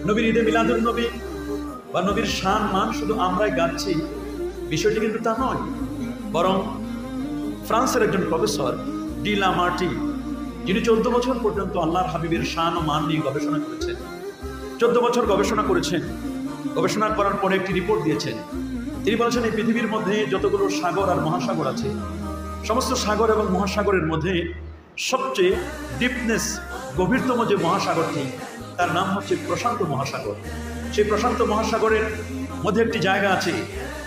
নবীর ঈদে মিলাদুন নবী বা নবীর শান মান শুধু আমরাই গাচ্ছি, বিষয়টি কিন্তু তা নয়। বরং ফ্রান্সের একজন প্রফেসর ডি লা মার্টি, যিনি 14 বছর পর্যন্ত আল্লাহর হাবিবের শান ও মান নিয়ে গবেষণা করেছেন, 14 বছর গবেষণা করেছেন। গবেষণা করার পরে একটি রিপোর্ট দিয়েছেন। তিনি বলেছেন, এই পৃথিবীর মধ্যে যতগুলো সাগর আর মহাসাগর আছে, সমস্ত সাগর এবং মহাসাগরের মধ্যে সবচেয়ে ডিপনেস, গভীরতম যে মহাসাগরটি, তার নাম হচ্ছে প্রশান্ত মহাসাগর। সেই প্রশান্ত মহাসাগরের মধ্যে একটি জায়গা আছে,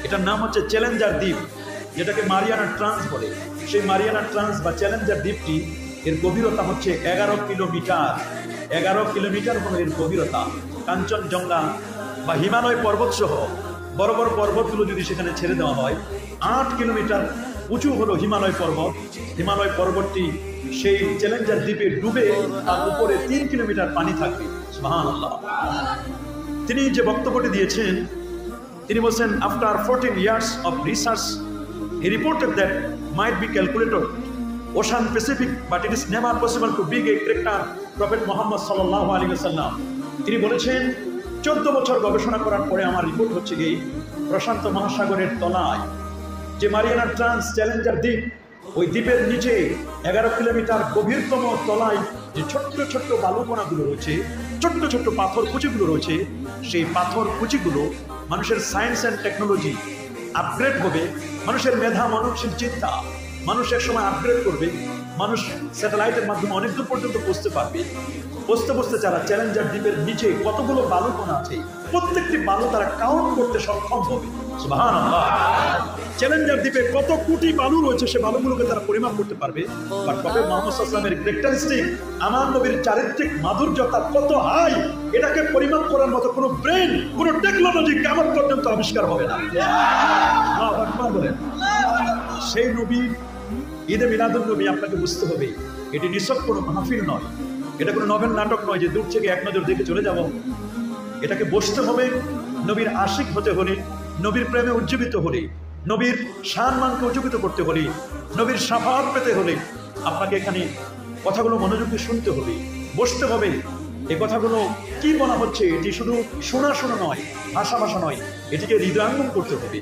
এটার নাম হচ্ছে চ্যালেঞ্জার দ্বীপ, যেটাকে মারিয়ানা ট্রান্স বলে। সেই মারিয়ানা ট্রান্স বা চ্যালেঞ্জার দ্বীপটি, এর গভীরতা হচ্ছে 11 কিলোমিটার। 11 কিলোমিটার হলো এর গভীরতা। কাঞ্চনজঙ্ঘা বা হিমালয় পর্বত সহ বড় বড় পর্বতগুলো যদি সেখানে ছেড়ে দেওয়া হয়, 8 কিলোমিটার উঁচু হলো হিমালয় পর্বত। হিমালয় পর্বতটি সেই চ্যালেঞ্জার দ্বীপে ডুবে তার উপরে 3 কিলোমিটার পানি থাকবে। সুবহানাল্লাহ। তিনি যে বক্তব্যটি দিয়েছেন, তিনি বলছেন, after 14 years of research he reported that might be calculated ocean Pacific but it is never possible to bring a character Prophet Muhammad sallallahu alaihi wasallam। তিনি বলেছেন, 14 বছর গবেষণা করার পরে আমার রিপোর্ট হচ্ছে কি, প্রশান্ত মহাসাগরের তলায় যে মারিয়ানা ট্রান্স চ্যালেঞ্জার দ্বীপ, ওই দ্বীপের নিচে 11 কিলোমিটার গভীরতম তলায় যে ছোট্ট ছোট্ট বালুকণাগুলো রয়েছে, ছোট্ট ছোট্ট পাথর কুচিগুলো রয়েছে, সেই পাথর কুচিগুলো মানুষের সায়েন্স অ্যান্ড টেকনোলজি আপগ্রেড হবে, মানুষের মেধা, মানুষের চিন্তা মানুষ এক সময় আপগ্রেড করবে, মানুষ স্যাটেলাইটের মাধ্যমে অনেক দূর পর্যন্ত পৌঁছতে পারবে। বসতে বসতে যারা চ্যালেঞ্জার দ্বীপের নিচে কতগুলো বালুকণা আছে, প্রত্যেকটি বালু তারা কাউন্ট করতে সক্ষম হবে। সুবহানাল্লাহ। চ্যালেঞ্জার দ্বীপে কত কোটি বালু রয়েছে, সে বালুগুলোকে তারা পরিমাপ করতে পারবে। বাট প্রফেট মুহাম্মদ সাল্লাল্লাহু আলাইহি ওয়াসাল্লামের ক্যারেক্টারিস্টিক, আমার নবীর চারিত্রিক মাধুর্যতা কত হাই, এটাকে পরিমাপ করার মতো কোনো ব্রেন, কোনো টেকনোলজি কিয়ামত পর্যন্ত আবিষ্কার হবে না। আল্লাহু আকবার বলেন। সেই নবী, ঈদে মিলাদুন নবী আপনাকে বুঝতে হবে, এটি নিছক কোনো মাহফিল নয়, এটা কোনো নভেল নাটক নয় যে দূর থেকে এক নজর দেখে চলে যাব। এটাকে বসতে হবে, নবীর আশিক হতে হলে, নবীর প্রেমে উজ্জীবিত হলে, নবীর সম্মানকে উজ্জীবিত করতে হলে, নবীর শাফাআত পেতে হলে আপনাকে এখানে কথাগুলো মনোযোগ দিয়ে শুনতে হবে, বসতে হবে। এই কথাগুলো কি বলা হচ্ছে, এটি শুধু শোনা নয়, ভাষা নয়, এটিকে হৃদয়ঙ্গম করতে হবে।